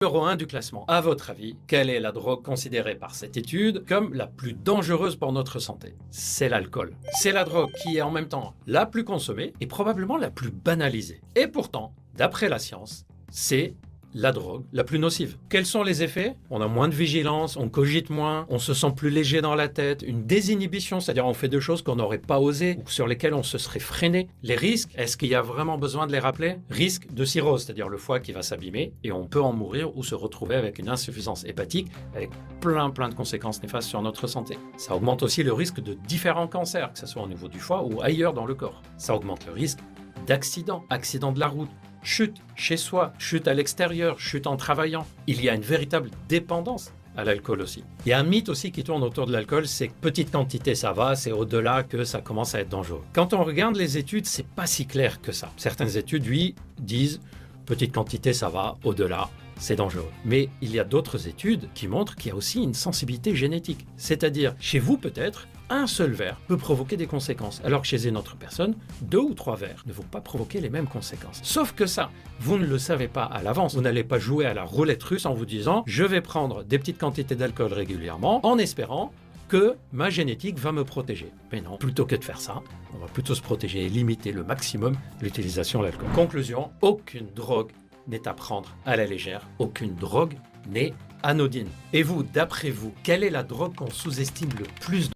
Numéro 1 du classement. À votre avis, quelle est la drogue considérée par cette étude comme la plus dangereuse pour notre santé? C'est l'alcool. C'est la drogue qui est en même temps la plus consommée et probablement la plus banalisée. Et pourtant, d'après la science, c'est la drogue la plus nocive. Quels sont les effets? On a moins de vigilance, on cogite moins, on se sent plus léger dans la tête, une désinhibition, c'est-à-dire on fait des choses qu'on n'aurait pas osé ou sur lesquelles on se serait freiné. Les risques, est-ce qu'il y a vraiment besoin de les rappeler? Risque de cirrhose, c'est-à-dire le foie qui va s'abîmer et on peut en mourir ou se retrouver avec une insuffisance hépatique avec plein de conséquences néfastes sur notre santé. Ça augmente aussi le risque de différents cancers, que ce soit au niveau du foie ou ailleurs dans le corps. Ça augmente le risque d'accidents, accidents de la route, chute chez soi, chute à l'extérieur, chute en travaillant. Il y a une véritable dépendance à l'alcool aussi. Il y a un mythe aussi qui tourne autour de l'alcool, c'est que petite quantité ça va, c'est au-delà que ça commence à être dangereux. Quand on regarde les études, c'est pas si clair que ça. Certaines études, oui, disent petite quantité ça va, au-delà, c'est dangereux. Mais il y a d'autres études qui montrent qu'il y a aussi une sensibilité génétique. C'est-à-dire, chez vous peut-être, un seul verre peut provoquer des conséquences, alors que chez une autre personne, 2 ou 3 verres ne vont pas provoquer les mêmes conséquences. Sauf que ça, vous ne le savez pas à l'avance. Vous n'allez pas jouer à la roulette russe en vous disant « je vais prendre des petites quantités d'alcool régulièrement en espérant que ma génétique va me protéger ». Mais non, plutôt que de faire ça, on va plutôt se protéger et limiter le maximum l'utilisation de l'alcool. Conclusion, aucune drogue n'est à prendre à la légère. Aucune drogue n'est anodine. Et vous, d'après vous, quelle est la drogue qu'on sous-estime le plus